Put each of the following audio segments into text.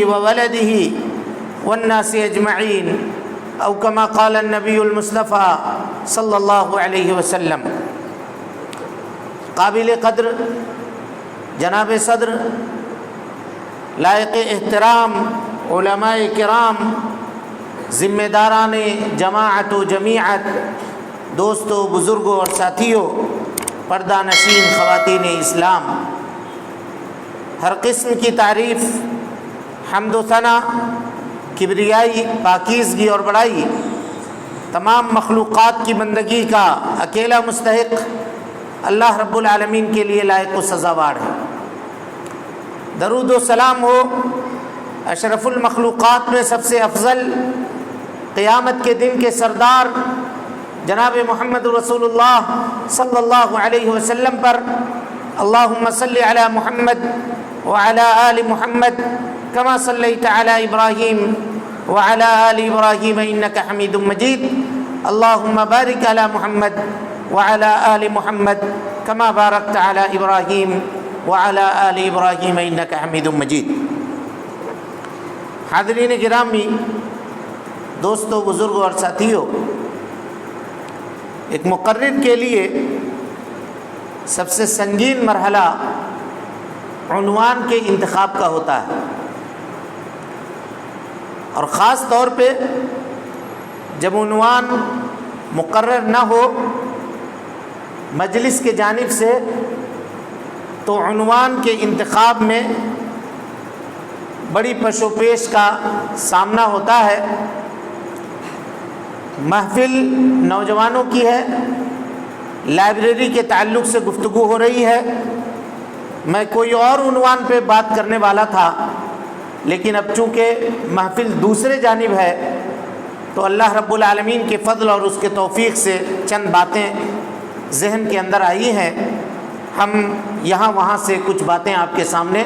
وولده والناس اجمعین او کما قال النبی المصطفیٰ صلی اللہ علیہ وسلم۔ قابل قدر جناب صدر، لائق احترام علماء کرام، ذمہ داران جماعت و جمیعت، دوستوں، بزرگوں اور ساتھیوں، پردہ نشین خواتین اسلام، ہر قسم کی تعریف، حمد و ثنا، کبریائی، پاکیزگی اور بڑائی تمام مخلوقات کی بندگی کا اکیلا مستحق اللہ رب العالمین کے لیے لائق و سزاوار ہے۔ درود و سلام ہو اشرف المخلوقات میں سب سے افضل، قیامت کے دن کے سردار جناب محمد رسول اللہ صلی اللہ علیہ وسلم پر۔ اللہم صلی علی محمد وعلی آل محمد کما صلیت علی ابراہیم وعلی آل ابراہیم انک حمید مجید۔ اللہم بارک علی محمد وعلی آل محمد کما بارکت علی ابراہیم وعلی آل ابراہیم انک حمید مجید۔ حاضرین گرامی، دوستوں، بزرگوں اور ساتھیوں، ایک مقرر کے لیے سب سے سنگین مرحلہ عنوان کے انتخاب کا ہوتا ہے، اور خاص طور پہ جب عنوان مقرر نہ ہو مجلس کے جانب سے تو عنوان کے انتخاب میں بڑی پش و پیش کا سامنا ہوتا ہے۔ محفل نوجوانوں کی ہے، لائبریری کے تعلق سے گفتگو ہو رہی ہے۔ میں کوئی اور عنوان پہ بات کرنے والا تھا، لیکن اب چونکہ محفل دوسرے جانب ہے تو اللہ رب العالمین کے فضل اور اس کے توفیق سے چند باتیں ذہن کے اندر آئی ہیں۔ ہم یہاں وہاں سے کچھ باتیں آپ کے سامنے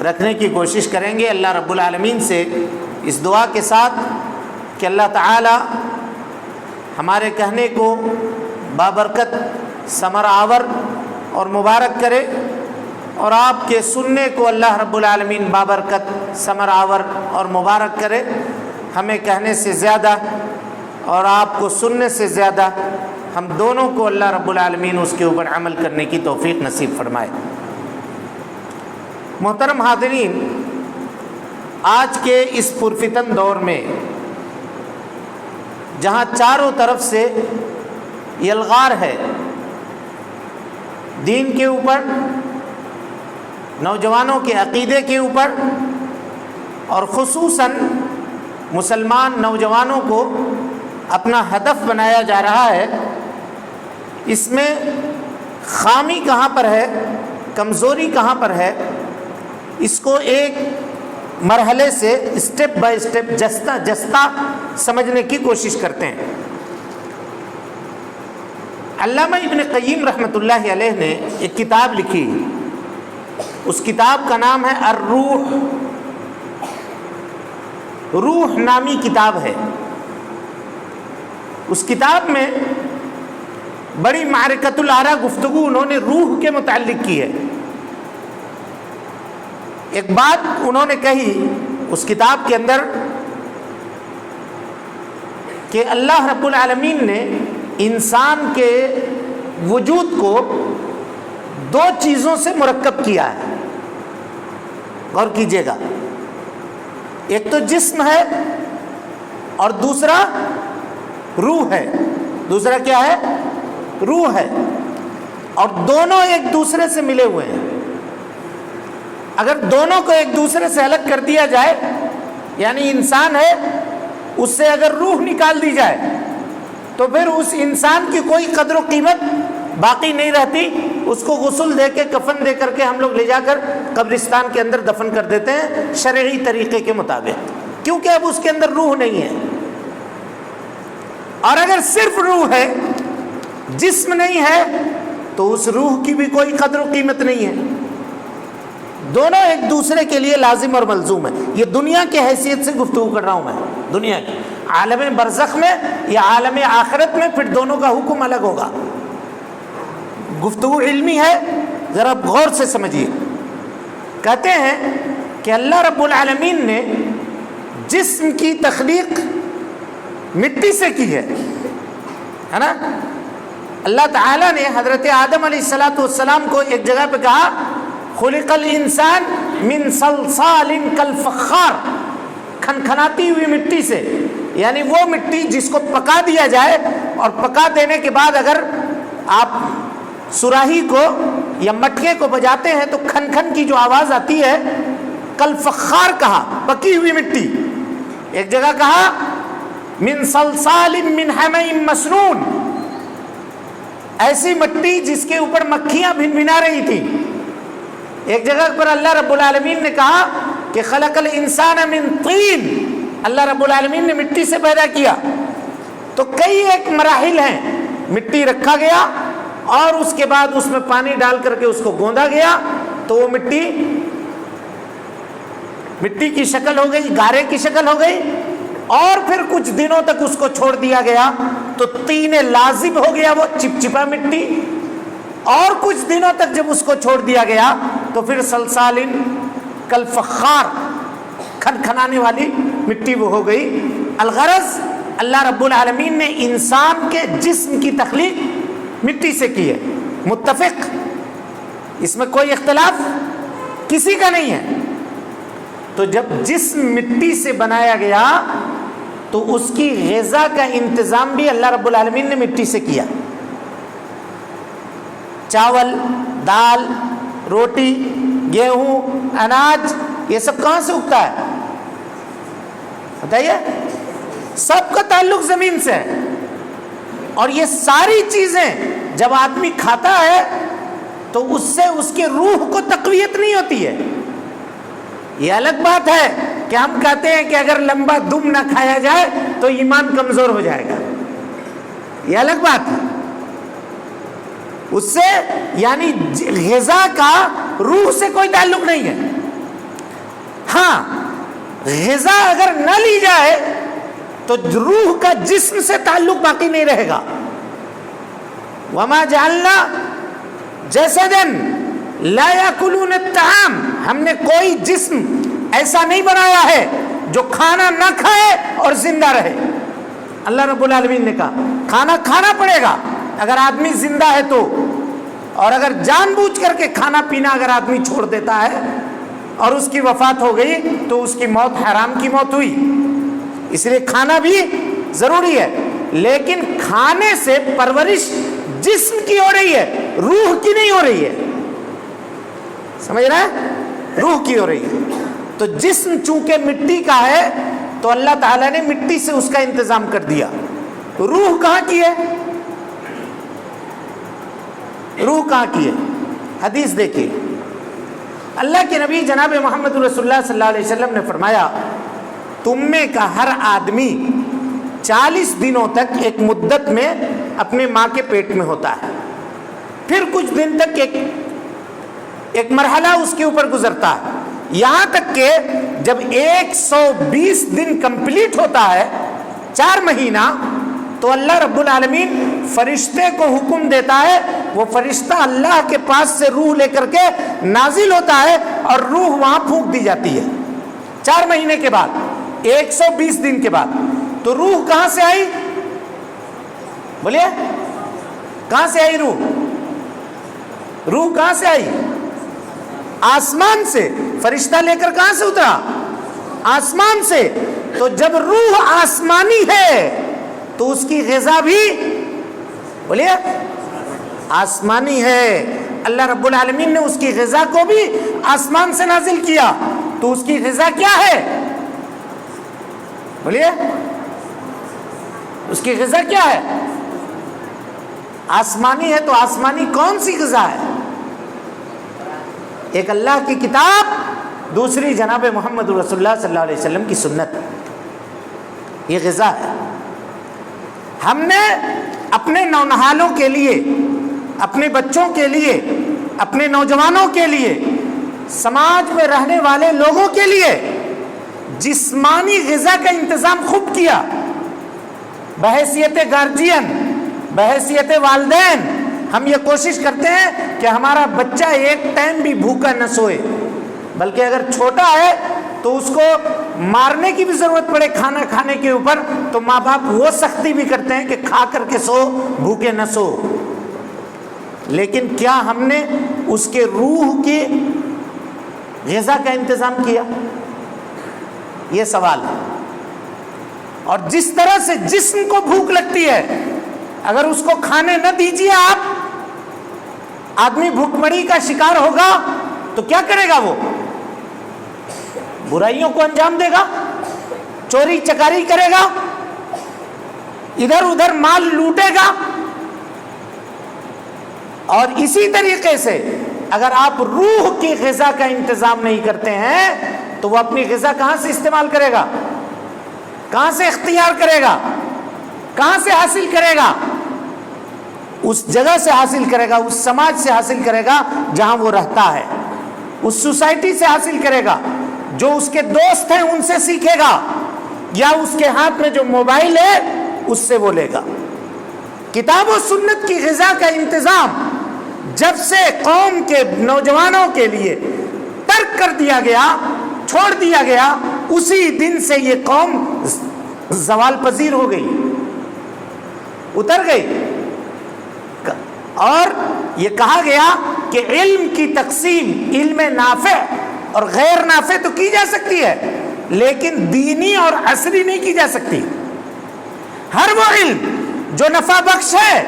رکھنے کی کوشش کریں گے، اللہ رب العالمین سے اس دعا کے ساتھ کہ اللہ تعالی ہمارے کہنے کو بابرکت، ثمر آور اور مبارک کرے، اور آپ کے سننے کو اللہ رب العالمین بابرکت، ثمر آور اور مبارک کرے۔ ہمیں کہنے سے زیادہ اور آپ کو سننے سے زیادہ ہم دونوں کو اللہ رب العالمین اس کے اوپر عمل کرنے کی توفیق نصیب فرمائے۔ محترم حاضرین، آج کے اس پرفتن دور میں جہاں چاروں طرف سے یلغار ہے دین کے اوپر، نوجوانوں کے عقیدے کے اوپر، اور خصوصاً مسلمان نوجوانوں کو اپنا ہدف بنایا جا رہا ہے، اس میں خامی کہاں پر ہے، کمزوری کہاں پر ہے، اس کو ایک مرحلے سے اسٹیپ بائی اسٹیپ، جستہ جستہ سمجھنے کی کوشش کرتے ہیں۔ علامہ ابن قیم رحمۃ اللہ علیہ نے ایک کتاب لکھی، اس کتاب کا نام ہے الروح۔ روح نامی کتاب ہے۔ اس کتاب میں بڑی معرکۃ الآراء گفتگو انہوں نے روح کے متعلق کی ہے۔ ایک بات انہوں نے کہی اس کتاب کے اندر کہ اللہ رب العالمین نے انسان کے وجود کو دو چیزوں سے مرکب کیا ہے، غور کیجیے گا، ایک تو جسم ہے اور دوسرا روح ہے۔ دوسرا کیا ہے؟ روح ہے، اور دونوں ایک دوسرے سے ملے ہوئے ہیں۔ اگر دونوں کو ایک دوسرے سے الگ کر دیا جائے، یعنی انسان ہے، اس سے اگر روح نکال دی جائے تو پھر اس انسان کی کوئی قدر و قیمت باقی نہیں رہتی۔ اس کو غسل دے کے، کفن دے کر کے ہم لوگ لے جا کر قبرستان کے اندر دفن کر دیتے ہیں شرعی طریقے کے مطابق، کیونکہ اب اس کے اندر روح نہیں ہے۔ اور اگر صرف روح ہے، جسم نہیں ہے، تو اس روح کی بھی کوئی قدر و قیمت نہیں ہے۔ دونوں ایک دوسرے کے لیے لازم اور ملزوم ہے۔ یہ دنیا کی حیثیت سے گفتگو کر رہا ہوں میں، دنیا کی۔ عالم برزخ میں یا عالم آخرت میں پھر دونوں کا حکم الگ ہوگا۔ گفتگو علمی ہے، ذرا غور سے سمجھیے۔ کہتے ہیں کہ اللہ رب العالمین نے جسم کی تخلیق مٹی سے کی ہے نا. اللہ تعالیٰ نے حضرت آدم علیہ السلام کو ایک جگہ پہ کہا خلق الانسان من صلصال کالفخار، کھنکھناتی ہوئی مٹی سے، یعنی وہ مٹی جس کو پکا دیا جائے اور پکا دینے کے بعد اگر آپ سراہی کو یا مٹکے کو بجاتے ہیں تو کھن کھن کی جو آواز آتی ہے، کالفخار کہا پکی ہوئی مٹی. ایک جگہ کہا من صلصال من حمأ مسنون، ایسی مٹی جس کے اوپر مکھیاں بھنبھنا رہی تھی. ایک جگہ پر اللہ رب العالمین نے کہا کہ خلق الانسان من طین، اللہ رب العالمین نے مٹی سے پیدا کیا. تو کئی ایک مراحل ہیں، مٹی رکھا گیا اور اس کے بعد اس میں پانی ڈال کر کے اس کو گوندا گیا تو وہ مٹی کی شکل ہو گئی، گارے کی شکل ہو گئی، اور پھر کچھ دنوں تک اس کو چھوڑ دیا گیا تو طین لازب ہو گیا، وہ چپچپا مٹی. اور کچھ دنوں تک جب اس کو چھوڑ دیا گیا تو پھر صلصال کالفخار، کھنکھنانے والی مٹی وہ ہو گئی. الغرض اللہ رب العالمین نے انسان کے جسم کی تخلیق مٹی سے کی ہے. متفق، اس میں کوئی اختلاف کسی کا نہیں ہے. تو جب جسم مٹی سے بنایا گیا تو اس کی غذا کا انتظام بھی اللہ رب العالمین نے مٹی سے کیا. چاول، دال، روٹی، گیہوں، اناج، یہ سب کہاں سے اگتا ہے بتائیے؟ سب کا تعلق زمین سے ہے. اور یہ ساری چیزیں جب آدمی کھاتا ہے تو اس سے اس کی روح کو تقویت نہیں ہوتی ہے. یہ الگ بات ہے کہ ہم کہتے ہیں کہ اگر لمبا دم نہ کھایا جائے تو ایمان کمزور ہو جائے گا، یہ الگ بات ہے. اس سے یعنی غذا کا روح سے کوئی تعلق نہیں ہے. ہاں، غذا اگر نہ لی جائے تو روح کا جسم سے تعلق باقی نہیں رہے گا. وما جعلنا جسدا لا یاکلون الطعام، ہم نے کوئی جسم ایسا نہیں بنایا ہے جو کھانا نہ کھائے اور زندہ رہے. اللہ رب العالمین نے کہا کھانا کھانا پڑے گا اگر آدمی زندہ ہے تو، اور اگر جان بوجھ کر کے کھانا پینا اگر آدمی چھوڑ دیتا ہے اور اس کی وفات ہو گئی تو اس کی موت حرام کی موت ہوئی. اس لیے کھانا بھی ضروری ہے، لیکن کھانے سے پرورش جسم کی ہو رہی ہے، روح کی نہیں ہو رہی ہے. سمجھ رہے ہیں؟ روح کی ہو رہی ہے. تو جسم چونکہ مٹی کا ہے تو اللہ تعالیٰ نے مٹی سے اس کا انتظام کر دیا. روح کہاں کی ہے؟ روح کہاں کی ہے؟ حدیث دیکھیے، اللہ کے نبی جناب محمد رسول اللہ صلی اللہ علیہ وسلم نے فرمایا تم میں کا ہر آدمی 40 دنوں تک ایک مدت میں اپنے ماں کے پیٹ میں ہوتا ہے، پھر کچھ دن تک ایک مرحلہ اس کے اوپر گزرتا ہے، یہاں تک کہ جب 120 دن کمپلیٹ ہوتا ہے، 4 مہینہ، تو اللہ رب العالمین فرشتے کو حکم دیتا ہے، وہ فرشتہ اللہ کے پاس سے روح لے کر کے نازل ہوتا ہے اور روح وہاں پھونک دی جاتی ہے 4 مہینے کے بعد، 120 دن کے بعد. تو روح کہاں سے آئی؟ بولیے کہاں سے آئی روح؟ روح کہاں سے آئی؟ آسمان سے. فرشتہ لے کر کہاں سے اترا؟ آسمان سے. تو جب روح آسمانی ہے تو اس کی غذا بھی بولیے آسمانی ہے. اللہ رب العالمین نے اس کی غذا کو بھی آسمان سے نازل کیا. تو اس کی غذا کیا ہے؟ بولیے اس کی غذا کیا ہے؟ آسمانی ہے. تو آسمانی کون سی غذا ہے؟ ایک اللہ کی کتاب، دوسری جناب محمد رسول اللہ صلی اللہ علیہ وسلم کی سنت. یہ غذا ہے. ہم نے اپنے نونہالوں کے لیے، اپنے بچوں کے لیے، اپنے نوجوانوں کے لیے، سماج میں رہنے والے لوگوں کے لیے جسمانی غذا کا انتظام خوب کیا. بحیثیت گارجین، بحیثیت والدین، ہم یہ کوشش کرتے ہیں کہ ہمارا بچہ ایک ٹائم بھی بھوکا نہ سوئے، بلکہ اگر چھوٹا ہے تو اس کو مارنے کی بھی ضرورت پڑے کھانا کھانے کے اوپر تو ماں باپ وہ سختی بھی کرتے ہیں کہ کھا کر کے سو، بھوکے نہ سو. لیکن کیا ہم نے اس کے روح کی غذا کا انتظام کیا؟ یہ سوال ہے. اور جس طرح سے جسم کو بھوک لگتی ہے، اگر اس کو کھانے نہ دیجیے آپ، آدمی بھوک مری کا شکار ہوگا تو کیا کرے گا؟ وہ برائیوں کو انجام دے گا، چوری چکاری کرے گا، ادھر ادھر مال لوٹے گا. اور اسی طریقے سے اگر آپ روح کی غذا کا انتظام نہیں کرتے ہیں تو وہ اپنی غذا کہاں سے استعمال کرے گا؟ کہاں سے اختیار کرے گا؟ کہاں سے حاصل کرے گا؟ اس جگہ سے حاصل کرے گا، اس سماج سے حاصل کرے گا جہاں وہ رہتا ہے، اس سوسائٹی سے حاصل کرے گا، جو اس کے دوست ہیں ان سے سیکھے گا، یا اس کے ہاتھ میں جو موبائل ہے اس سے وہ لے گا. کتاب و سنت کی غذا کا انتظام جب سے قوم کے نوجوانوں کے لیے ترک کر دیا گیا، چھوڑ دیا گیا، اسی دن سے یہ قوم زوال پذیر ہو گئی، اتر گئی. اور یہ کہا گیا کہ علم کی تقسیم علم نافع اور غیر نافع تو کی جا سکتی ہے، لیکن دینی اور عصری نہیں کی جا سکتی. ہر وہ علم جو نفع بخش ہے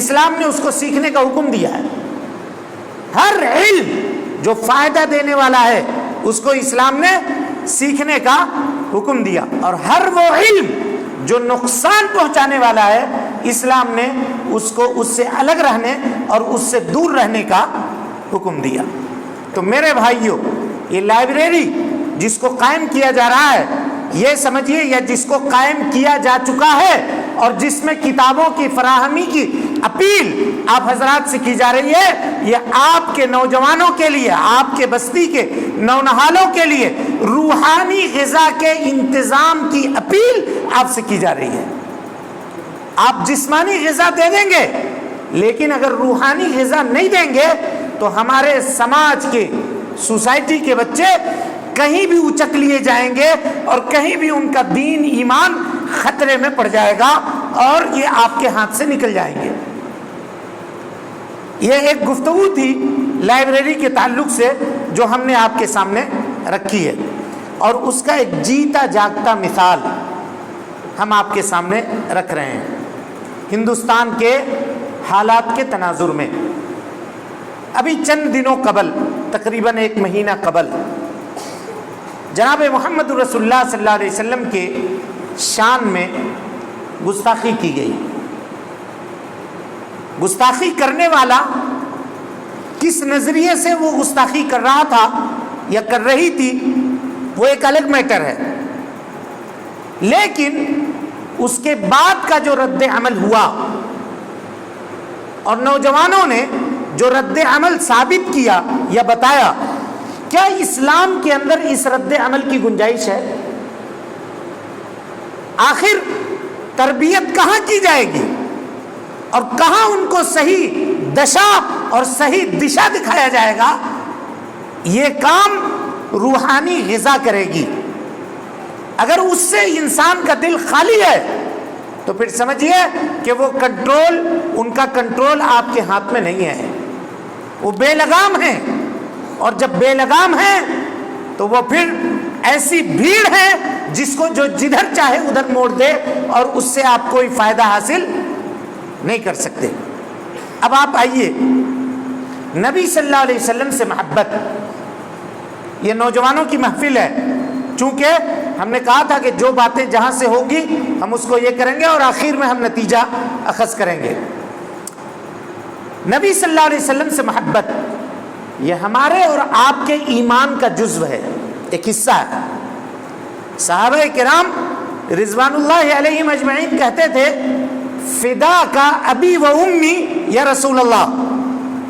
اسلام نے اس کو سیکھنے کا حکم دیا ہے. ہر علم جو فائدہ دینے والا ہے اس کو اسلام نے سیکھنے کا حکم دیا، اور ہر وہ علم جو نقصان پہنچانے والا ہے اسلام نے اس کو اس سے الگ رہنے اور اس سے دور رہنے کا حکم دیا. تو میرے بھائیوں، یہ لائبریری جس کو قائم کیا جا رہا ہے، یہ سمجھیے یا جس کو قائم کیا جا چکا ہے اور جس میں کتابوں کی فراہمی کی اپیل آپ حضرات سے کی جا رہی ہے، یہ آپ کے نوجوانوں کے لیے، آپ کے بستی کے نونہالوں کے لیے روحانی غذا کے انتظام کی اپیل آپ سے کی جا رہی ہے. آپ جسمانی غذا دے دیں گے، لیکن اگر روحانی غذا نہیں دیں گے تو ہمارے سماج کے، سوسائٹی کے بچے کہیں بھی اچک لیے جائیں گے اور کہیں بھی ان کا دین ایمان خطرے میں پڑ جائے گا اور یہ آپ کے ہاتھ سے نکل جائیں گے. یہ ایک گفتگو تھی لائبریری کے تعلق سے جو ہم نے آپ کے سامنے رکھی ہے، اور اس کا ایک جیتا جاگتا مثال ہم آپ کے سامنے رکھ رہے ہیں. ہندوستان کے حالات کے تناظر میں ابھی چند دنوں قبل، تقریباً 1 مہینہ قبل، جناب محمد رسول اللہ صلی اللہ علیہ وسلم کے شان میں گستاخی کی گئی. گستاخی کرنے والا کس نظریے سے وہ گستاخی کر رہا تھا یا کر رہی تھی وہ ایک الگ میٹر ہے، لیکن اس کے بعد کا جو رد عمل ہوا اور نوجوانوں نے جو رد عمل ثابت کیا یا بتایا، کیا اسلام کے اندر اس رد عمل کی گنجائش ہے؟ آخر تربیت کہاں کی جائے گی اور کہاں ان کو صحیح دشا اور صحیح دشا دکھایا جائے گا؟ یہ کام روحانی غذا کرے گی. اگر اس سے انسان کا دل خالی ہے تو پھر سمجھیے کہ وہ کنٹرول، ان کا کنٹرول آپ کے ہاتھ میں نہیں ہے، وہ بے لگام ہیں. اور جب بے لگام ہیں تو وہ پھر ایسی بھیڑ ہے جس کو جو جدھر چاہے ادھر موڑ دے اور اس سے آپ کوئی فائدہ حاصل نہیں کر سکتے. اب آپ آئیے، نبی صلی اللہ علیہ وسلم سے محبت، یہ نوجوانوں کی محفل ہے، چونکہ ہم نے کہا تھا کہ جو باتیں جہاں سے ہوگی ہم اس کو یہ کریں گے اور آخر میں ہم نتیجہ اخذ کریں گے. نبی صلی اللہ علیہ وسلم سے محبت یہ ہمارے اور آپ کے ایمان کا جزو ہے، ایک حصہ ہے. صحابہ کرام رضوان اللہ علیہم اجمعین کہتے تھے فدا کا ابی و امی یا رسول اللہ،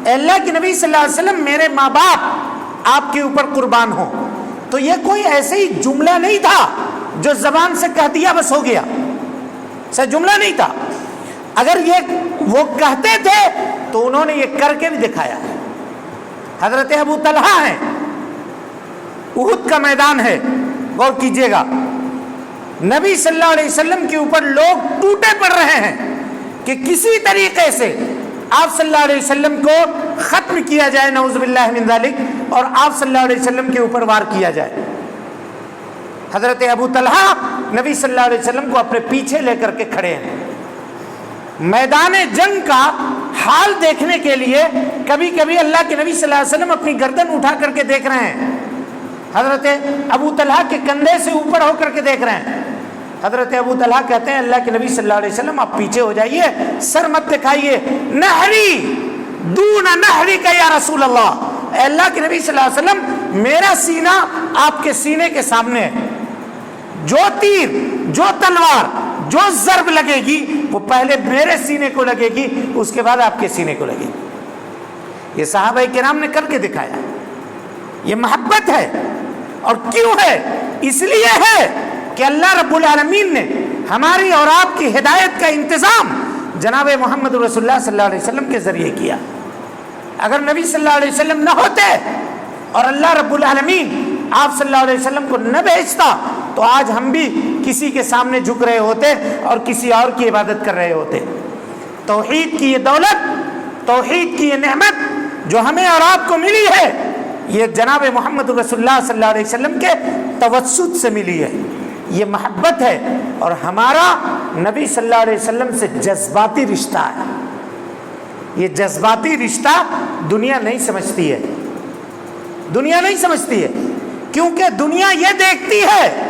اے اللہ کے نبی صلی اللہ علیہ وسلم میرے ماں باپ آپ کے اوپر قربان ہوں. تو یہ کوئی ایسے ہی جملہ نہیں تھا جو زبان سے کہہ دیا بس ہو گیا، ایسا جملہ نہیں تھا. اگر یہ وہ کہتے تھے تو انہوں نے یہ کر کے بھی دکھایا. حضرت ابو طلحہ ہیں، احد کا میدان ہے، غور کیجئے گا، نبی صلی اللہ علیہ وسلم کے اوپر لوگ ٹوٹے پڑ رہے ہیں کہ کسی طریقے سے آپ صلی اللہ علیہ وسلم کو ختم کیا جائے، نعوذ باللہ من ذالک، اور آپ صلی اللہ علیہ وسلم کے اوپر وار کیا جائے۔ حضرت ابو طلحہ نبی صلی اللہ علیہ وسلم کو اپنے پیچھے لے کر کے کھڑے ہیں، میدان جنگ کا حال دیکھنے کے لیے کبھی کبھی اللہ کے نبی صلی اللہ علیہ وسلم اپنی گردن اٹھا کر کے دیکھ رہے ہیں، حضرت ابو طلحہ کے کندھے سے اوپر ہو کر کے دیکھ رہے ہیں۔ حضرت ابو طلحہ کہتے ہیں اللہ کے نبی صلی اللہ علیہ وسلم آپ پیچھے ہو جائیے، سر مت دکھائیے، نہری دون نہری کا یا رسول اللہ، اے اللہ کے نبی صلی اللہ علیہ وسلم میرا سینہ آپ کے سینے کے سامنے ہے، جو تیر، جو تلوار، جو ضرب لگے گی وہ پہلے میرے سینے کو لگے گی، اس کے بعد آپ کے سینے کو لگے گی۔ یہ صحابہ کرام نے کر کے دکھایا، یہ محبت ہے۔ اور کیوں ہے؟ اس لیے ہے کہ اللہ رب العالمین نے ہماری اور آپ کی ہدایت کا انتظام جناب محمد رسول اللہ صلی اللہ علیہ وسلم کے ذریعے کیا۔ اگر نبی صلی اللہ علیہ وسلم نہ ہوتے اور اللہ رب العالمین آپ صلی اللہ علیہ وسلم کو نہ بھیجتا تو آج ہم بھی کسی کے سامنے جھک رہے ہوتے اور کسی اور کی عبادت کر رہے ہوتے۔ توحید کی یہ دولت، توحید کی یہ نعمت جو ہمیں اور آپ کو ملی ہے، یہ جناب محمد رسول اللہ صلی اللہ علیہ وسلم کے توسط سے ملی ہے، یہ محبت ہے، اور ہمارا نبی صلی اللہ علیہ وسلم سے جذباتی رشتہ ہے۔ یہ جذباتی رشتہ دنیا نہیں سمجھتی ہے، دنیا نہیں سمجھتی ہے، کیونکہ دنیا یہ دیکھتی ہے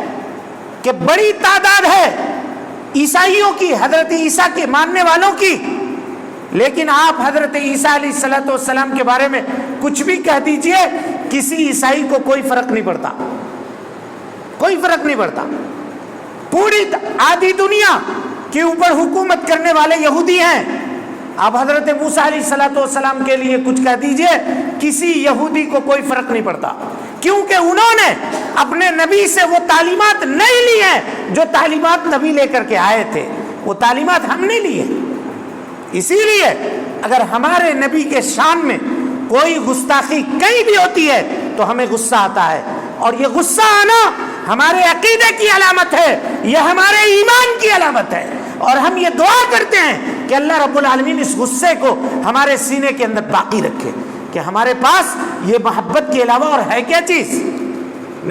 کہ بڑی تعداد ہے عیسائیوں کی، حضرت عیسیٰ کے ماننے والوں کی، لیکن آپ حضرت عیسیٰ علیہ الصلوۃ والسلام کے بارے میں کچھ بھی کہہ دیجئے، کسی عیسائی کو کوئی فرق نہیں پڑتا، کوئی فرق نہیں پڑتا۔ پوری آدھی دنیا کے اوپر حکومت کرنے والے یہودی ہیں، آپ حضرت موسیٰ علیہ الصلوۃ والسلام کے لیے کچھ کہہ دیجئے، کسی یہودی کو کوئی فرق نہیں پڑتا، کیونکہ انہوں نے اپنے نبی سے وہ تعلیمات نہیں لی ہیں جو تعلیمات نبی لے کر کے آئے تھے، وہ تعلیمات ہم نے لی ہیں۔ اسی لیے اگر ہمارے نبی کے شان میں کوئی گستاخی کہیں بھی ہوتی ہے تو ہمیں غصہ آتا ہے، اور یہ غصہ آنا ہمارے عقیدے کی علامت ہے، یہ ہمارے ایمان کی علامت ہے، اور ہم یہ دعا کرتے ہیں کہ اللہ رب العالمین اس غصے کو ہمارے سینے کے اندر باقی رکھے، کہ ہمارے پاس یہ محبت کے علاوہ اور ہے کیا چیز؟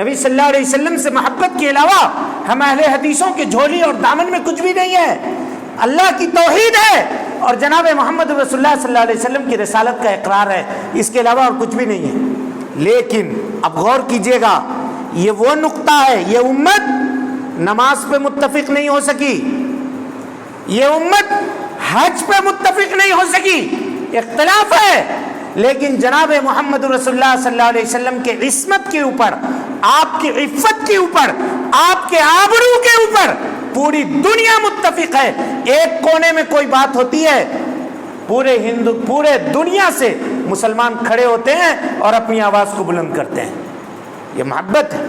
نبی صلی اللہ علیہ وسلم سے محبت کے علاوہ ہم اہل حدیثوں کے جھولی اور دامن میں کچھ بھی نہیں ہے۔ اللہ کی توحید ہے اور جناب محمد رسول اللہ صلی اللہ علیہ وسلم کی رسالت کا اقرار ہے، اس کے علاوہ اور کچھ بھی نہیں ہے۔ لیکن اب غور کیجئے گا، یہ وہ نقطہ ہے، یہ امت نماز پہ متفق نہیں ہو سکی، یہ امت حج پہ متفق نہیں ہو سکی، اختلاف ہے، لیکن جناب محمد رسول اللہ صلی اللہ علیہ وسلم کے عصمت کے اوپر، آپ کی عفت کے اوپر، آپ کے آبرو کے اوپر پوری دنیا متفق ہے۔ ایک کونے میں کوئی بات ہوتی ہے، پورے دنیا سے مسلمان کھڑے ہوتے ہیں اور اپنی آواز کو بلند کرتے ہیں۔ یہ محبت ہے،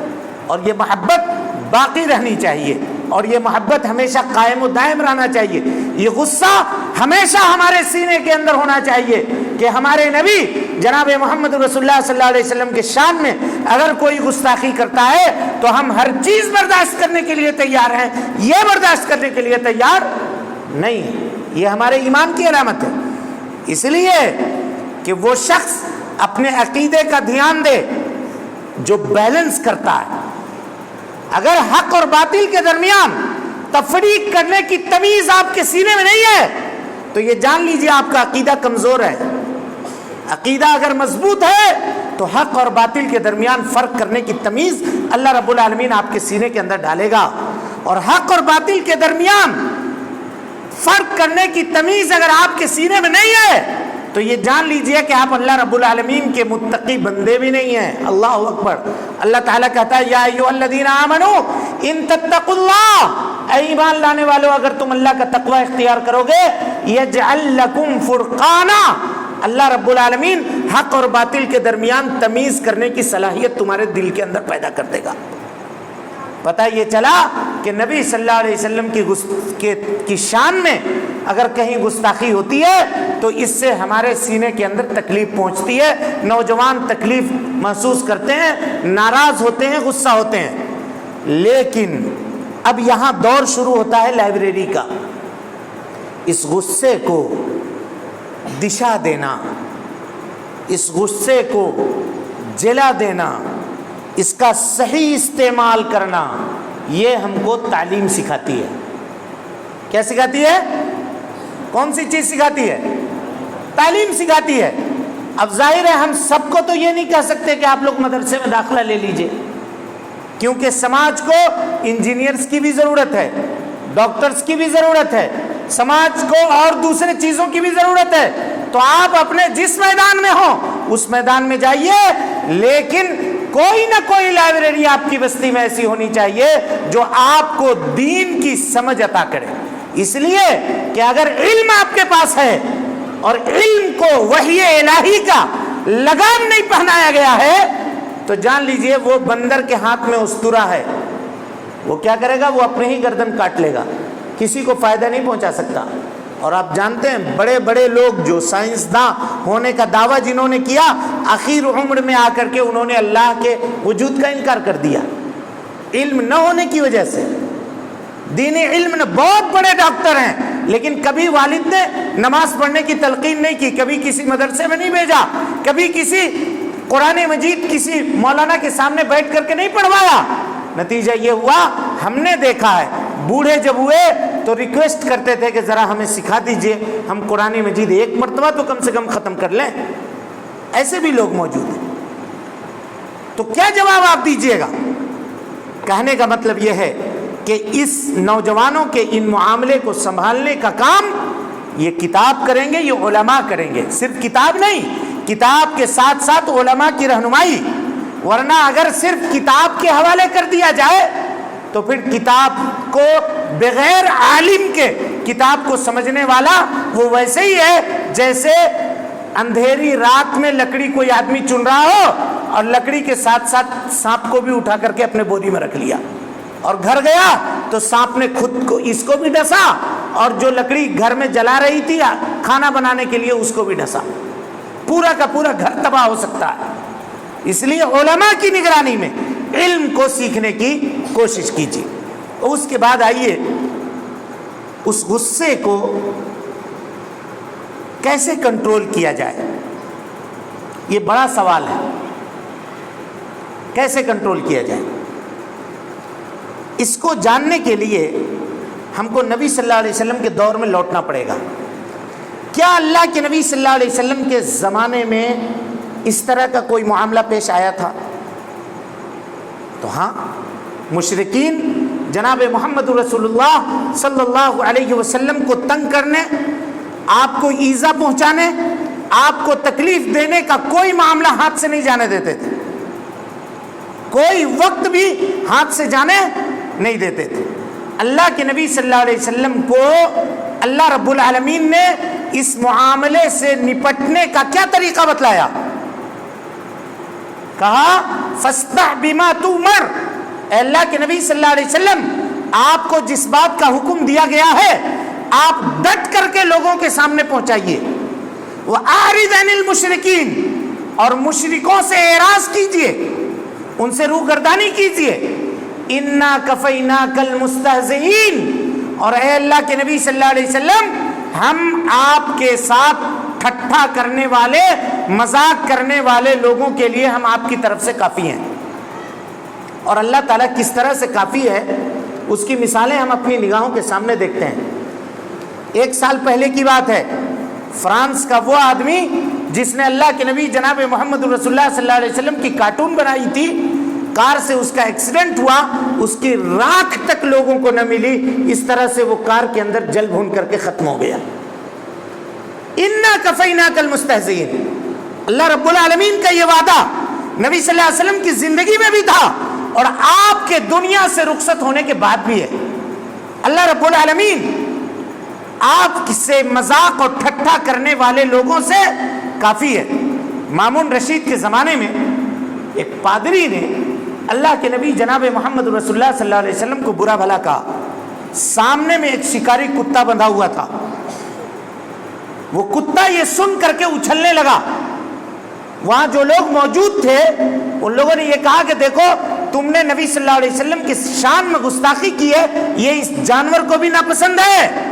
اور یہ محبت باقی رہنی چاہیے، اور یہ محبت ہمیشہ قائم و دائم رہنا چاہیے۔ یہ غصہ ہمیشہ ہمارے سینے کے اندر ہونا چاہیے کہ ہمارے نبی جناب محمد رسول اللہ صلی اللہ علیہ وسلم کے شان میں اگر کوئی گستاخی کرتا ہے تو ہم ہر چیز برداشت کرنے کے لیے تیار ہیں، یہ برداشت کرنے کے لیے تیار نہیں۔ یہ ہمارے ایمان کی علامت ہے۔ اس لیے کہ وہ شخص اپنے عقیدے کا دھیان دے جو بیلنس کرتا ہے۔ اگر حق اور باطل کے درمیان تفریق کرنے کی تمیز آپ کے سینے میں نہیں ہے تو یہ جان لیجئے آپ کا عقیدہ کمزور ہے۔ عقیدہ اگر مضبوط ہے تو حق اور باطل کے درمیان فرق کرنے کی تمیز اللہ رب العالمین آپ کے سینے کے اندر ڈالے گا، اور حق اور باطل کے درمیان فرق کرنے کی تمیز اگر آپ کے سینے میں نہیں ہے تو یہ جان لیجئے کہ آپ اللہ رب العالمین کے متقی بندے بھی نہیں ہیں۔ اللہ اکبر۔ اللہ تعالیٰ کہتا ہے یا ایھا الذین آمنوا ان تتقوا اللہ، اے ایمان لانے والو اگر تم اللہ کا تقوی اختیار کرو گے، یجعل لکم فرقانا، اللہ رب العالمین حق اور باطل کے درمیان تمیز کرنے کی صلاحیت تمہارے دل کے اندر پیدا کر دے گا۔ پتہ یہ چلا کہ نبی صلی اللہ علیہ وسلم کی شان میں اگر کہیں گستاخی ہوتی ہے تو اس سے ہمارے سینے کے اندر تکلیف پہنچتی ہے، نوجوان تکلیف محسوس کرتے ہیں، ناراض ہوتے ہیں، غصہ ہوتے ہیں۔ لیکن اب یہاں دور شروع ہوتا ہے لائبریری کا، اس غصے کو دشا دینا، اس غصے کو جلا دینا، اس کا صحیح استعمال کرنا، یہ ہم کو تعلیم سکھاتی ہے۔ کیا سکھاتی ہے؟ کون سی چیز سکھاتی ہے؟ تعلیم سکھاتی ہے۔ اب ظاہر ہے ہم سب کو تو یہ نہیں کہہ سکتے کہ آپ لوگ مدرسے میں داخلہ لے لیجئے، کیونکہ سماج کو انجینئرز کی بھی ضرورت ہے، ڈاکٹرز کی بھی ضرورت ہے، سماج کو اور دوسرے چیزوں کی بھی ضرورت ہے۔ تو آپ اپنے جس میدان میں ہوں اس میدان میں جائیے، لیکن کوئی نہ کوئی لائبریری آپ کی بستی میں ایسی ہونی چاہیے جو آپ کو دین کی سمجھ عطا کرے۔ اس لیے کہ اگر علم آپ کے پاس ہے اور علم کو وحی الہی کا لگام نہیں پہنایا گیا ہے تو جان لیجئے وہ بندر کے ہاتھ میں استورا ہے، وہ کیا کرے گا؟ وہ اپنے ہی گردن کاٹ لے گا، کسی کو فائدہ نہیں پہنچا سکتا۔ اور آپ جانتے ہیں بڑے بڑے لوگ جو سائنسداں ہونے کا دعویٰ جنہوں نے کیا، آخر عمر میں آ کر کے انہوں نے اللہ کے وجود کا انکار کر دیا، علم نہ ہونے کی وجہ سے۔ دین علم نے بہت بڑے ڈاکٹر ہیں، لیکن کبھی والد نے نماز پڑھنے کی تلقین نہیں کی، کبھی کسی مدرسے میں نہیں بھیجا، کبھی کسی قرآن مجید کسی مولانا کے سامنے بیٹھ کر کے نہیں پڑھوایا۔ نتیجہ یہ ہوا، ہم نے دیکھا ہے بوڑھے جب ہوئے تو ریکویسٹ کرتے تھے کہ ذرا ہمیں سکھا دیجئے، ہم قرآن مجید ایک مرتبہ تو کم سے کم ختم کر لیں۔ ایسے بھی لوگ موجود ہیں۔ تو کیا جواب آپ دیجئے گا؟ کہنے کا مطلب یہ ہے کہ اس نوجوانوں کے ان معاملے کو سنبھالنے کا کام یہ کتاب کریں گے، یہ علماء کریں گے۔ صرف کتاب نہیں، کتاب کے ساتھ ساتھ علماء کی رہنمائی، ورنہ اگر صرف کتاب کے حوالے کر دیا جائے تو پھر کتاب کو بغیر عالم کے کتاب کو سمجھنے والا وہ ویسے ہی ہے جیسے اندھیری رات میں لکڑی کوئی آدمی چن رہا ہو اور لکڑی کے ساتھ ساتھ سانپ کو بھی اٹھا کر کے اپنے بوری میں رکھ لیا، اور گھر گیا تو سانپ نے خود کو اس کو بھی ڈسا اور جو لکڑی گھر میں جلا رہی تھی کھانا بنانے کے لیے اس کو بھی ڈسا، پورا کا پورا گھر تباہ ہو سکتا ہے۔ اس لیے علماء کی نگرانی میں علم کو سیکھنے کی کوشش کیجیے۔ اور اس کے بعد آئیے اس غصے کو کیسے کنٹرول کیا جائے، یہ بڑا سوال ہے۔ کیسے کنٹرول کیا جائے؟ اس کو جاننے کے لیے ہم کو نبی صلی اللہ علیہ وسلم کے دور میں لوٹنا پڑے گا۔ کیا اللہ کے نبی صلی اللہ علیہ وسلم کے زمانے میں اس طرح کا کوئی معاملہ پیش آیا تھا؟ تو ہاں، مشرکین جناب محمد رسول اللہ صلی اللہ علیہ وسلم کو تنگ کرنے، آپ کو ایذا پہنچانے، آپ کو تکلیف دینے کا کوئی معاملہ ہاتھ سے نہیں جانے دیتے تھے، کوئی وقت بھی ہاتھ سے جانے نہیں دیتے تھے۔ اللہ کے نبی صلی اللہ علیہ وسلم کو اللہ رب العالمین نے اس معاملے سے نپٹنے کا کیا طریقہ بتلایا؟ کہا فاصدع بما تؤمر، اے اللہ کے نبی صلی اللہ علیہ وسلم، آپ کو جس بات کا حکم دیا گیا ہے آپ ڈٹ کر کے لوگوں کے سامنے پہنچائیے۔ وَأَعْرِضْ عَنِ الْمُشْرِكِينَ، اور مشرکوں سے اعراض کیجئے، ان سے روگردانی کیجئے۔ اِنَّا كَفَيْنَاكَ الْمُسْتَهْزِئِينَ، اور اے اللہ کے نبی صلی اللہ علیہ وسلم، ہم آپ کے ساتھ ٹھٹھا کرنے والے، مذاق کرنے والے لوگوں کے لیے ہم آپ کی طرف سے کافی ہیں۔ اور اللہ تعالیٰ کس طرح سے کافی ہے اس کی مثالیں ہم اپنی نگاہوں کے سامنے دیکھتے ہیں۔ 1 سال پہلے کی بات ہے، فرانس کا وہ آدمی جس نے اللہ کے نبی جناب محمد رسول اللہ صلی اللہ علیہ وسلم کی کارٹون بنائی تھی، کار سے اس کا ایکسیڈنٹ ہوا، اس کی راکھ تک لوگوں کو نہ ملی، اس طرح سے وہ کار کے اندر جل بھون کر کے ختم ہو گیا۔ اِنَّا كَفَيْنَاكَ الْمُسْتَهْزِئِينَ، اللہ رب العالمین کا یہ وعدہ نبی صلی اللہ علیہ وسلم کی زندگی میں بھی تھا اور آپ کے دنیا سے رخصت ہونے کے بعد بھی ہے۔ اللہ رب العالمین آپ سے مذاق اور ٹھٹھا کرنے والے لوگوں سے کافی ہے۔ مامون رشید کے زمانے میں ایک پادری نے اللہ کے نبی جناب محمد رسول اللہ صلی اللہ علیہ وسلم کو برا بھلا کہا. سامنے میں ایک شکاری کتا بندھا ہوا تھا. وہ کتا یہ سن کر کے اچھلنے لگا. وہاں جو لوگ موجود تھے ان لوگوں نے یہ کہا کہ دیکھو تم نے نبی صلی اللہ علیہ وسلم کی شان میں گستاخی کی ہے, یہ اس جانور کو بھی ناپسند ہے.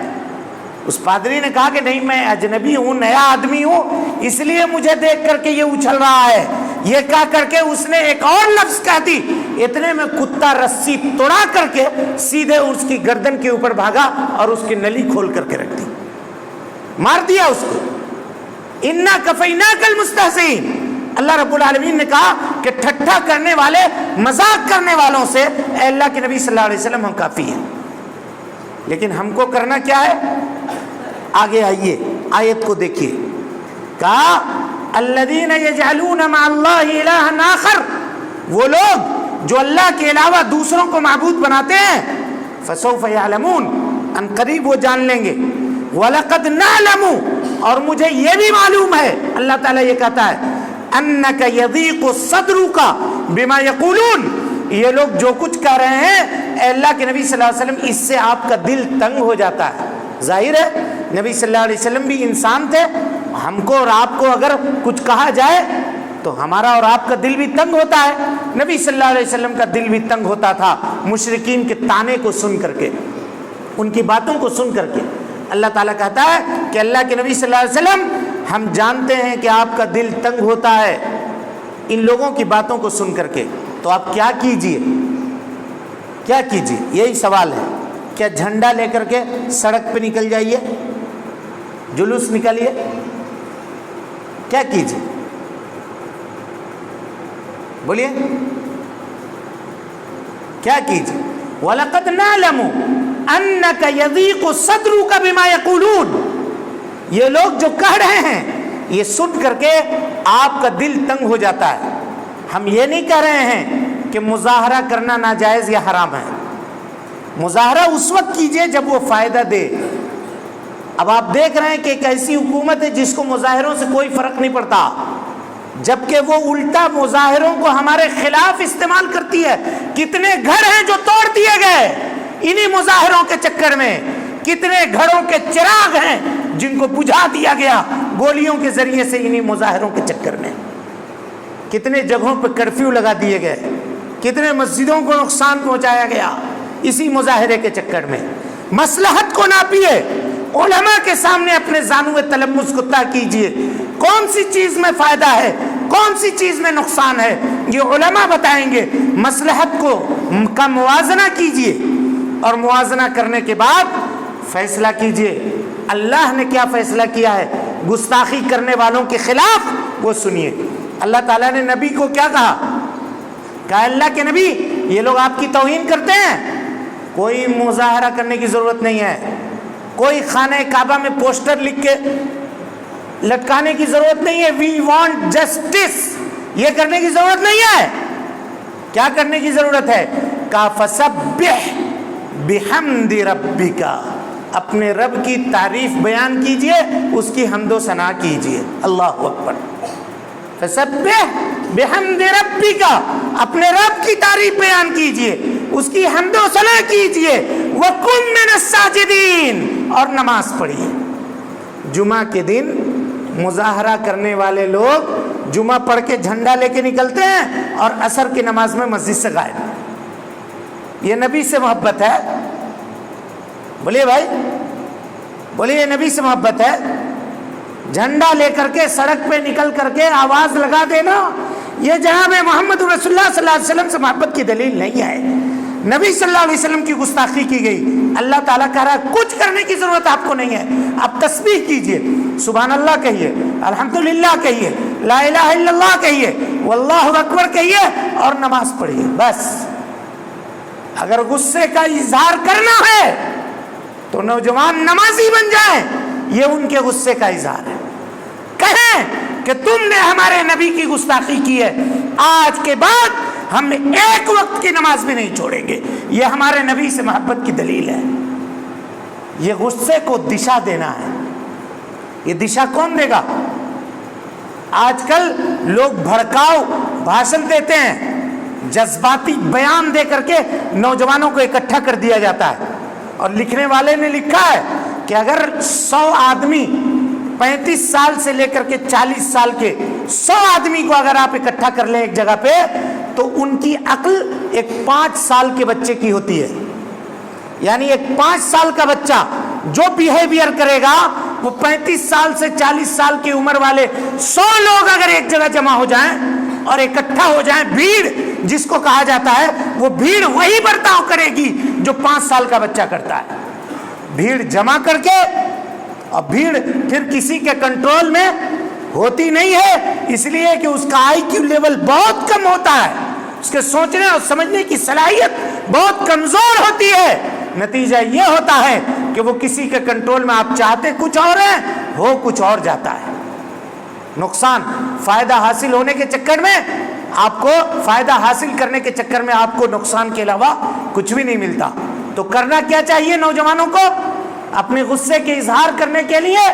اس پادری نے کہا کہ نہیں, میں اجنبی ہوں, نیا آدمی ہوں, اس لیے مجھے دیکھ کر کے یہ اچھل رہا ہے. یہ کہا کر کے اس نے ایک اور لفظ کہہ دی. اتنے میں کتا رسی توڑا کر کے سیدھے اس کی گردن کے اوپر بھاگا اور اس کی نلی کھول کر کے رکھ دی, مار دیا اس کو. انا کفیناک المستہزئین. اللہ رب العالمین نے کہا کہ ٹھٹھا کرنے والے, مذاق کرنے والوں سے اے اللہ کے نبی صلی اللہ علیہ وسلم ہم کافی ہیں. لیکن ہم کو کرنا کیا ہے؟ آگے آئیے آیت کو دیکھیے. کہا الذین یجعلون مع اللہ الہا آخر, وہ لوگ جو اللہ کے علاوہ دوسروں کو معبود بناتے ہیں. فسوف یعلمون, ان قریب وہ جان لیں گے. وَلَقَدْ نَعْلَمُ, اور مجھے یہ بھی معلوم ہے, اللہ تعالیٰ یہ کہتا ہے, أَنَّكَ يَضِيقُ صَدْرُكَ بِمَا يَقُولُونَ, یہ لوگ جو کچھ کہہ رہے ہیں اے اللہ کے نبی صلی اللہ علیہ وسلم, اس سے آپ کا دل تنگ ہو جاتا ہے. ظاہر ہے نبی صلی اللہ علیہ وسلم بھی انسان تھے. ہم کو اور آپ کو اگر کچھ کہا جائے تو ہمارا اور آپ کا دل بھی تنگ ہوتا ہے. نبی صلی اللہ علیہ وسلم کا دل بھی تنگ ہوتا تھا مشرکین کے طعنے کو سن کر کے, ان کی باتوں کو سن کر کے. اللہ تعالیٰ کہتا ہے کہ اللہ کے نبی صلی اللہ علیہ وسلم, ہم جانتے ہیں کہ آپ کا دل تنگ ہوتا ہے ان لوگوں کی باتوں کو سن کر کے. تو آپ کیا کیجئے, کیا کیجئے, یہی سوال ہے. کیا جھنڈا لے کر کے سڑک پہ نکل جائیے, جلوس نکالیے, کیا کیجئے؟ بولیے کیا کیجئے؟ وَلَقَدْ نَعْلَمُ أَنَّكَ يَضِيقُ صَدْرُكَ بِمَا يَقُولُونَ, یہ لوگ جو کہہ رہے ہیں یہ سن کر کے آپ کا دل تنگ ہو جاتا ہے. ہم یہ نہیں کہہ رہے ہیں کہ مظاہرہ کرنا ناجائز یا حرام ہے. مظاہرہ اس وقت کیجئے جب وہ فائدہ دے. اب آپ دیکھ رہے ہیں کہ ایک ایسی حکومت ہے جس کو مظاہروں سے کوئی فرق نہیں پڑتا, جبکہ وہ الٹا مظاہروں کو ہمارے خلاف استعمال کرتی ہے. کتنے گھر ہیں جو توڑ دیے گئے انہی مظاہروں کے چکر میں, کتنے گھروں کے چراغ ہیں جن کو بجھا دیا گیا گولیوں کے ذریعے سے انہی مظاہروں کے چکر میں. کتنے جگہوں پہ کرفیو لگا دیے گئے, کتنے مسجدوں کو نقصان پہنچایا گیا اسی مظاہرے کے چکر میں. مصلحت کو ناپیے, علماء کے سامنے اپنے زانو تلمس کو طے کیجئے, کون سی چیز میں فائدہ ہے, کون سی چیز میں نقصان ہے, یہ علماء بتائیں گے. مصلحت کو کا موازنہ کیجئے اور موازنہ کرنے کے بعد فیصلہ کیجئے. اللہ نے کیا فیصلہ کیا ہے گستاخی کرنے والوں کے خلاف, وہ سنیے. اللہ تعالیٰ نے نبی کو کیا کہا؟ کہا اللہ کے نبی یہ لوگ آپ کی توہین کرتے ہیں, کوئی مظاہرہ کرنے کی ضرورت نہیں ہے, کوئی خانہ کعبہ میں پوسٹر لکھ کے لٹکانے کی ضرورت نہیں ہے. وی وانٹ جسٹس, یہ کرنے کی ضرورت نہیں ہے. کیا کرنے کی ضرورت ہے؟ کا فسبح بحمد ربک, اپنے رب کی تعریف بیان کیجئے, اس کی حمد و ثنا کیجئے. اللہ اکبر. فسبح بحمد ربک, اپنے رب کی تعریف بیان کیجئے, اس کی حمد و ثنا کیجئے. وَقُم مِّنَ السَّاجِدِينَ, اور نماز پڑھیے. جمعہ کے دن مظاہرہ کرنے والے لوگ جمعہ پڑھ کے جھنڈا لے کے نکلتے ہیں اور عصر کی نماز میں مسجد سے غائب. یہ نبی سے محبت ہے؟ بولیے بھائی, بولیے یہ نبی سے محبت ہے؟ جھنڈا لے کر کے سڑک پہ نکل کر کے آواز لگا دینا, یہ جناب محمد رسول اللہ صلی اللہ علیہ وسلم سے محبت کی دلیل نہیں ہے. نبی صلی اللہ علیہ وسلم کی گستاخی کی گئی. اللہ تعالیٰ کہہ رہا ہے کچھ کرنے کی ضرورت آپ کو نہیں ہے. آپ تسبیح کیجئے, سبحان اللہ کہیے, الحمدللہ کہیے, لا الہ الا اللہ کہیے, واللہ اکبر کہیے اور نماز پڑھیے. بس. اگر غصے کا اظہار کرنا ہے تو نوجوان نمازی بن جائیں, یہ ان کے غصے کا اظہار ہے. کہیں کہ تم نے ہمارے نبی کی گستاخی کی ہے, آج کے بعد ہم ایک وقت کی نماز بھی نہیں چھوڑیں گے. یہ ہمارے نبی سے محبت کی دلیل ہے. یہ غصے کو دشا دینا ہے. یہ دشا کون دے گا؟ آج کل لوگ بھڑکاؤ بھاشن دیتے ہیں, جذباتی بیان دے کر کے نوجوانوں کو اکٹھا کر دیا جاتا ہے. اور لکھنے والے نے لکھا ہے کہ اگر 100 آدمی 35 سال سے لے کر کے 40 سال کے 100 آدمی کو اگر آپ اکٹھا کر لیں ایک جگہ پہ تو ان کی عقل ایک 5 سال کے بچے کی ہوتی ہے. یعنی ایک 5 سال کا بچہ جو بیہیویئر کرے گا وہ 35 سال سے 40 سال کی عمر والے 100 لوگ اگر ایک جگہ جمع ہو جائیں اور اکٹھا ہو جائیں، بھیڑ جس کو کہا جاتا ہے، وہ بھیڑ وہی برتاؤ کرے گی جو 5 سال کا بچہ کرتا ہے. بھیڑ جمع کر کے، اور بھیڑ پھر کسی کے کنٹرول میں ہوتی نہیں ہے، اس لیے کہ اس کا آئی کیو لیول بہت کم ہوتا ہے، اس کے سوچنے اور سمجھنے کی صلاحیت بہت کمزور ہوتی ہے. نتیجہ یہ ہوتا ہے کہ وہ کسی کے کنٹرول میں، آپ چاہتے کچھ اور ہیں، ہو کچھ اور جاتا ہے. نقصان، فائدہ حاصل ہونے کے چکر میں آپ کو، فائدہ حاصل کرنے کے چکر میں آپ کو نقصان کے علاوہ کچھ بھی نہیں ملتا. تو کرنا کیا چاہیے نوجوانوں کو؟ اپنے غصے کے اظہار کرنے کے لیے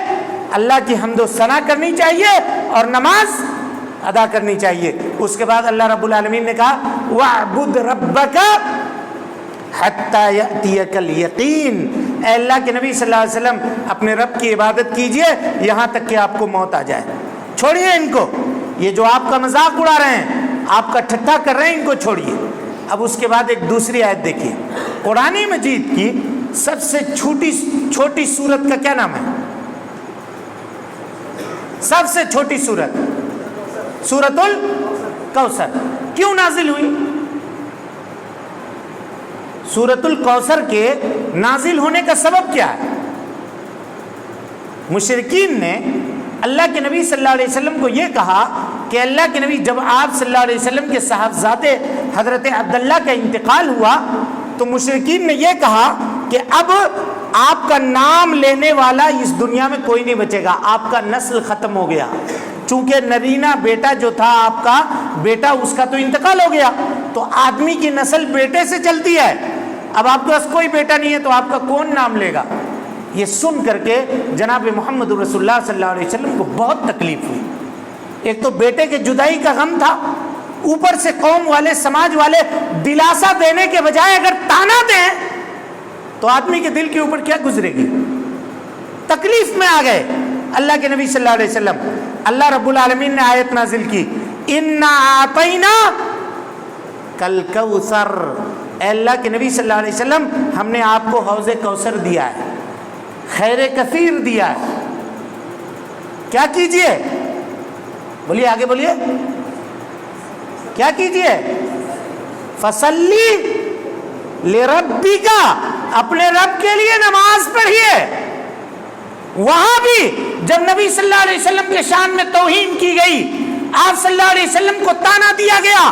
اللہ کی حمد و ثنا کرنی چاہیے اور نماز ادا کرنی چاہیے. اس کے بعد اللہ رب العالمین نے کہا وَاعْبُدْ رَبَّكَ حَتَّى يَأْتِيَكَ الْيَقِينَ. اے اللہ کے نبی صلی اللہ علیہ وسلم اپنے رب کی عبادت کیجئے یہاں تک کہ آپ کو موت آ جائے. چھوڑیے ان کو، یہ جو آپ کا مذاق اڑا رہے ہیں، آپ کا ٹھٹھا کر رہے ہیں، ان کو چھوڑیے. اب اس کے بعد ایک دوسری آیت دیکھیے. قرآن مجید کی سب سے چھوٹی سورت کا کیا نام ہے؟ سب سے چھوٹی سورت سورۃ الکوثر کیوں نازل ہوئی؟ سورۃ الکوثر کے نازل ہونے کا سبب کیا ہے؟ مشرکین نے اللہ کے نبی صلی اللہ علیہ وسلم کو یہ کہا کہ اللہ کے نبی، جب آپ صلی اللہ علیہ وسلم کے صاحبزادے حضرت عبداللہ کا انتقال ہوا تو مشرکین نے یہ کہا کہ اب آپ کا نام لینے والا اس دنیا میں کوئی نہیں بچے گا، آپ کا نسل ختم ہو گیا. چونکہ نرینہ بیٹا جو تھا آپ کا بیٹا، اس کا تو انتقال ہو گیا، تو آدمی کی نسل بیٹے سے چلتی ہے. اب آپ کے پاس کوئی بیٹا نہیں ہے تو آپ کا کون نام لے گا؟ یہ سن کر کے جناب محمد رسول اللہ صلی اللہ علیہ وسلم کو بہت تکلیف ہوئی. ایک تو بیٹے کے جدائی کا غم تھا، اوپر سے قوم والے، سماج والے دلاسا دینے کے بجائے اگر تانا دیں تو آدمی کے دل کے اوپر کیا گزرے گی؟ تکلیف میں آ گئے. اللہ کے نبی صلی اللہ علیہ وسلم، اللہ رب العالمین نے آیت نازل کی اِنَّا أَعْطَيْنَاكَ الْكَوْثَرَ. اے اللہ کے نبی صلی اللہ علیہ وسلم، ہم نے آپ کو حوض کوثر دیا ہے، خیر کثیر دیا ہے. کیا کیجئے؟ بولیے، آگے بولیے، کیا کیجئے؟ فَصَلِّ لِرَبِّكَ، اپنے رب کے لیے نماز پڑھیے. وہاں بھی جب نبی صلی اللہ علیہ وسلم کے شان میں توہین کی گئی، آپ صلی اللہ علیہ وسلم کو تانا دیا گیا،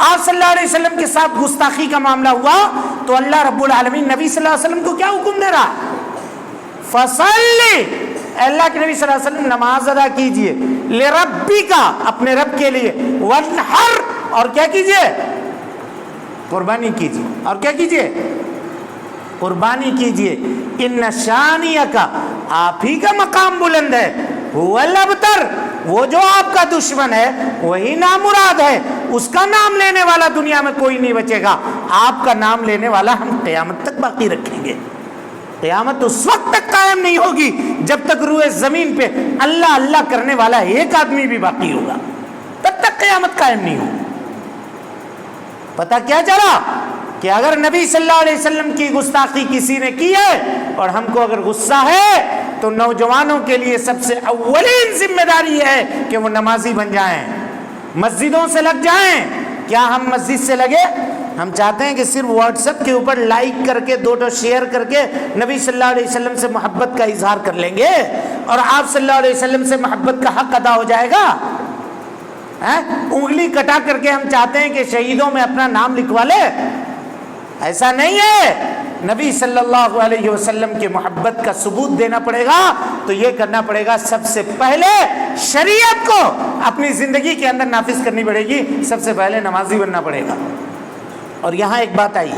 آپ صلی اللہ علیہ وسلم کے ساتھ گستاخی کا معاملہ ہوا، تو اللہ رب العالمین نبی صلی اللہ علیہ وسلم کو کیا حکم دے رہا؟ فصلی، اللہ کے نبی صلی اللہ علیہ وسلم نماز ادا کیجئے، لربک، اپنے رب کے لیے، وانحر، اور کیا کیجئے؟ قربانی کیجئے. اور کیا کیجئے؟ قربانی کیجئے. ان شانیک، آپ ہی کا مقام بلند ہے، هو الابتر، وہ جو آپ کا دشمن ہے وہی نامراد ہے، اس کا نام لینے والا دنیا میں کوئی نہیں بچے گا. آپ کا نام لینے والا ہم قیامت تک باقی رکھیں گے. قیامت اس وقت تک قائم نہیں ہوگی جب تک روئے زمین پہ اللہ اللہ کرنے والا ایک آدمی بھی باقی ہوگا، تب تک قیامت قائم نہیں ہوگی. پتہ کیا چلا کہ اگر نبی صلی اللہ علیہ وسلم کی گستاخی کسی نے کی ہے اور ہم کو اگر غصہ ہے تو نوجوانوں کے لیے سب سے اولین ذمہ داری ہے کہ وہ نمازی بن جائیں، مسجدوں سے لگ جائیں. کیا ہم مسجد سے لگے؟ ہم چاہتے ہیں کہ صرف واٹس ایپ کے اوپر لائک کر کے 2 شیئر کر کے نبی صلی اللہ علیہ وسلم سے محبت کا اظہار کر لیں گے اور آپ صلی اللہ علیہ وسلم سے محبت کا حق ادا ہو جائے گا؟ انگلی کٹا کر کے ہم چاہتے ہیں کہ شہیدوں میں اپنا نام لکھوا لے؟ ایسا نہیں ہے. نبی صلی اللہ علیہ وسلم کی محبت کا ثبوت دینا پڑے گا تو یہ کرنا پڑے گا، سب سے پہلے شریعت کو اپنی زندگی کے اندر نافذ کرنی پڑے گی، سب سے پہلے نمازی بننا پڑے گا. اور یہاں ایک بات آئی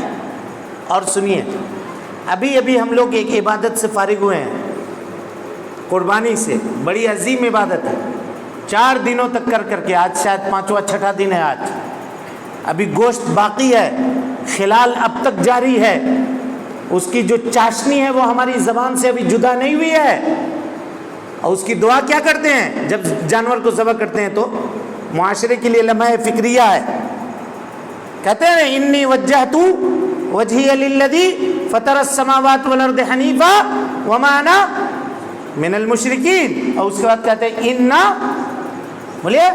اور سنیے، ابھی ہم لوگ ایک عبادت سے فارغ ہوئے ہیں، قربانی سے. بڑی عظیم عبادت ہے، 4 دنوں تک کر کے، آج شاید 5واں 6واں دن ہے. آج ابھی گوشت باقی ہے، خلال اب تک جاری ہے، اس کی جو چاشنی ہے وہ ہماری زبان سے ابھی جدا نہیں ہوئی ہے، اور اس کی دعا کیا کرتے ہیں جب جانور کو ذبح کرتے ہیں؟ تو معاشرے کے لیے لمحہ فکریہ ہے، کہتے ہیں انی وجہت وجہی للذی فطر السماوات والارض حنیفا وما انا من المشرکین، اور اس کے بعد کہتے ہیں انا بولیے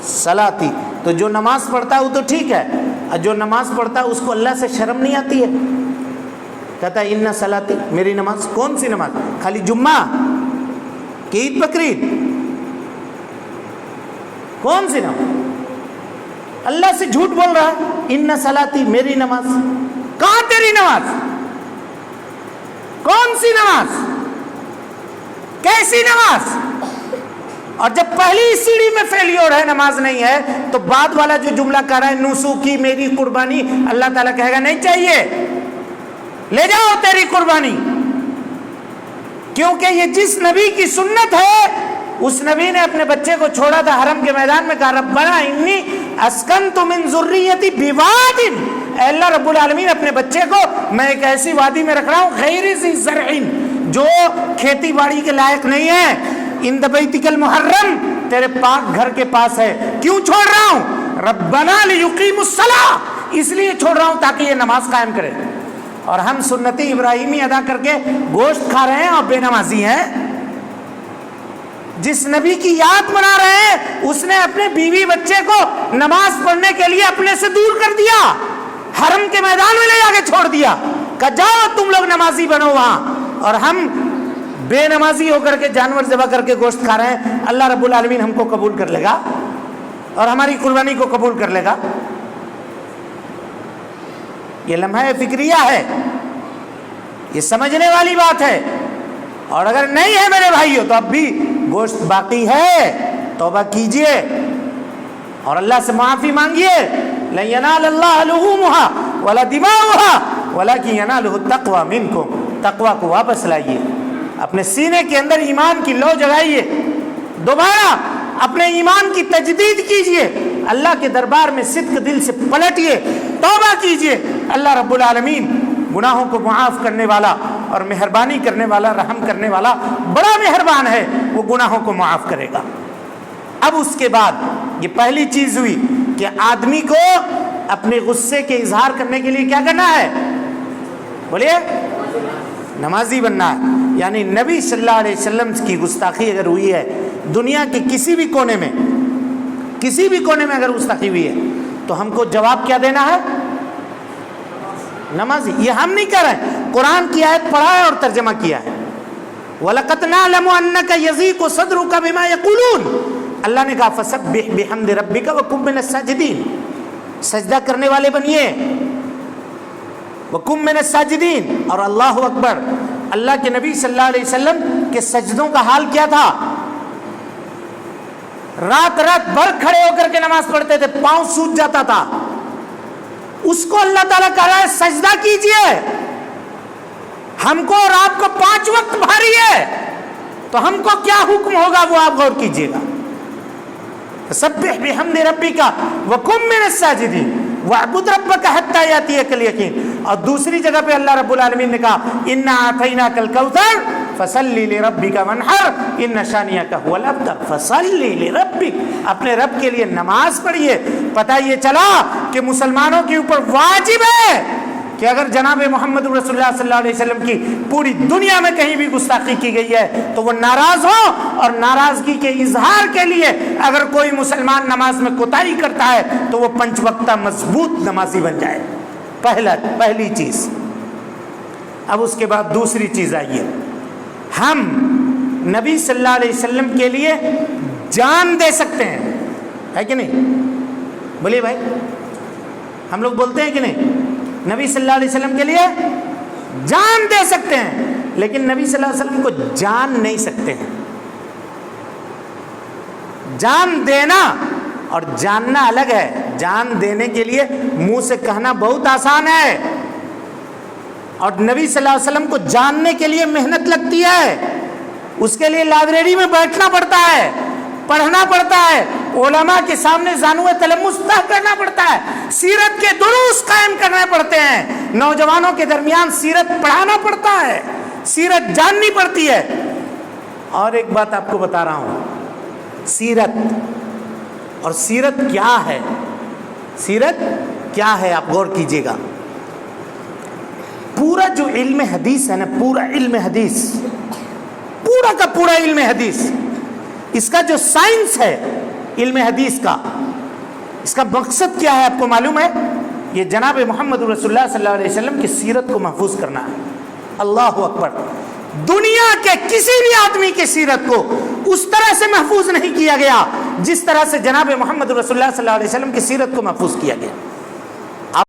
صلاتی، تو جو نماز پڑھتا ہے وہ تو ٹھیک ہے، اور جو نماز پڑھتا ہے اس کو اللہ سے شرم نہیں آتی ہے، کہتا ہے انا صلاتی، میری نماز، کون سی نماز؟ خالی جمعہ کہ عید بقرعید؟ کون سی نماز؟ اللہ سے جھوٹ بول رہا ہے، انا صلاتی، میری نماز، کہاں تیری نماز؟ کون سی نماز؟ کیسی نماز؟ اور جب پہلی سیڑھی میں فیلیور ہے، نماز نہیں ہے، تو بعد والا جو جملہ کہہ رہا ہے نسوکی، میری قربانی، اللہ تعالیٰ کہے گا نہیں چاہیے، لے جاؤ تیری قربانی، کیونکہ یہ جس نبی کی سنت ہے اس نبی نے اپنے بچے کو چھوڑا تھا حرم کے میدان میں، کہا ربنا انی اسکنت من ذریتی بواد، اے اللہ رب العالمین اپنے بچے کو میں ایک ایسی وادی میں رکھ رہا ہوں غیر ذی زرع، جو کھیتی باڑی کے لائق نہیں ہے، عند بیتک المحرم، تیرے پاک گھر کے پاس ہے، کیوں چھوڑ رہا ہوں؟ ربنا لیقیموا الصلاۃ، اس لیے چھوڑ رہا ہوں تاکہ یہ نماز قائم کرے، اور ہم سنت ابراہیمی ادا کر کے گوشت کھا رہے ہیں اور بے نمازی ہیں۔ جس نبی کی یاد منا رہے ہیں اس نے اپنے بیوی بچے کو نماز پڑھنے کے لیے اپنے سے دور کر دیا، حرم کے میدان میں لے جا کے چھوڑ دیا، کہ جاؤ تم لوگ نمازی بنو وہاں، اور ہم بے نمازی ہو کر کے جانور ذبح کر کے گوشت کھا رہے ہیں۔ اللہ رب العالمین ہم کو قبول کر لے گا اور ہماری قربانی کو قبول کر لے گا؟ یہ لمحہ فکریہ ہے، یہ سمجھنے والی بات ہے، اور اگر نہیں ہے میرے بھائیو تو اب بھی گوشت باقی ہے، توبہ کیجئے اور اللہ سے معافی مانگیے۔ لن ینال اللہ لحومها ولا دماؤها ولکن ینالہ التقوی منکم، تقوی کو واپس لائیے، اپنے سینے کے اندر ایمان کی لو جگائیے، دوبارہ اپنے ایمان کی تجدید کیجئے، اللہ کے دربار میں صدق دل سے پلٹیے، توبہ کیجئے۔ اللہ رب العالمین گناہوں کو معاف کرنے والا اور مہربانی کرنے والا، رحم کرنے والا، بڑا مہربان ہے، وہ گناہوں کو معاف کرے گا۔ اب اس کے بعد یہ پہلی چیز ہوئی کہ آدمی کو اپنے غصے کے اظہار کرنے کے لیے کیا کرنا ہے؟ بولیے نمازی بننا ہے، یعنی نبی صلی اللہ علیہ وسلم کی گستاخی اگر ہوئی ہے دنیا کے کسی بھی کونے میں، کسی بھی کونے میں اگر گستاخی ہوئی ہے تو ہم کو جواب کیا دینا ہے؟ نمازی۔ یہ ہم نہیں کر رہے ہیں، قرآن کی آیت پڑھا ہے اور ترجمہ کیا ہے۔ وَلَقَدْ نَعْلَمُ أَنَّكَ يَضِيقُ صَدْرُكَ بِمَا يَقُولُونَ، اللہ نے کہا فَسَبِّحْ بِحَمْدِ رَبِّكَ وَكُن مِّنَ السَّاجِدِينَ، سجدہ کرنے والے بنیے، وَكُن مِّنَ السَّاجِدِينَ، اور اللہ اکبر۔ اللہ کے نبی صلی اللہ علیہ وسلم کے سجدوں کا حال کیا تھا؟ رات رات بھر کھڑے ہو کر کے نماز پڑھتے تھے، پاؤں سوج جاتا تھا، اس کو اللہ تعالیٰ کہہ رہا ہے سجدہ کیجئے۔ ہم کو رات کو 5 وقت بھاری ہے تو ہم کو کیا حکم ہوگا وہ آپ غور کیجئے گا۔ فسبح بحمد ربک وکن من الساجدین واعبد ربک حتی یاتیک الیقین، اور دوسری جگہ پہ اللہ رب العالمین نے کہا انا اعطیناک الکوثر فصلی لربک وانحر ان شانئک هو الابتر، فصلی لربک، اپنے رب کے لیے نماز پڑھیے۔ پتہ یہ چلا کہ مسلمانوں کے اوپر واجب ہے کہ اگر جناب محمد رسول اللہ صلی اللہ علیہ وسلم کی پوری دنیا میں کہیں بھی گستاخی کی گئی ہے تو وہ ناراض ہو، اور ناراضگی کے اظہار کے لیے اگر کوئی مسلمان نماز میں کوتاہی کرتا ہے تو وہ 5 وقتہ مضبوط نمازی بن جائے۔ پہلی چیز۔ اب اس کے بعد دوسری چیز آئیے، ہم نبی صلی اللہ علیہ وسلم کے لیے جان دے سکتے ہیں، ہے کہ نہیں؟ بولیے بھائی، ہم لوگ بولتے ہیں کہ نہیں؟ نبی صلی اللہ علیہ وسلم کے لیے جان دے سکتے ہیں، لیکن نبی صلی اللہ علیہ وسلم کو جان نہیں سکتے ہیں۔ جان دینا اور جاننا الگ ہے۔ جان دینے کے لیے منہ سے کہنا بہت آسان ہے، اور نبی صلی اللہ علیہ وسلم کو جاننے کے لیے محنت لگتی ہے، اس کے لیے لائبریری میں بیٹھنا پڑتا ہے، پڑھنا پڑتا ہے، علماء کے سامنے زانو تلمس طے کرنا پڑتا ہے، سیرت کے دروس قائم کرنے پڑتے ہیں، نوجوانوں کے درمیان سیرت پڑھانا پڑتا ہے، سیرت جاننی پڑتی ہے۔ اور ایک بات آپ کو بتا رہا ہوں، سیرت اور سیرت کیا ہے، سیرت کیا ہے، آپ غور کیجئے گا۔ پورا جو علم حدیث ہے نا، پورا علم حدیث، پورا کا پورا علم حدیث، اس کا جو سائنس ہے علم حدیث کا، اس کا مقصد کیا ہے آپ کو معلوم ہے؟ یہ جناب محمد رسول اللہ صلی اللہ علیہ وسلم کی سیرت کو محفوظ کرنا ہے۔ اللہ اکبر! دنیا کے کسی بھی آدمی کی سیرت کو اس طرح سے محفوظ نہیں کیا گیا جس طرح سے جناب محمد رسول اللہ صلی اللہ علیہ وسلم کی سیرت کو محفوظ کیا گیا۔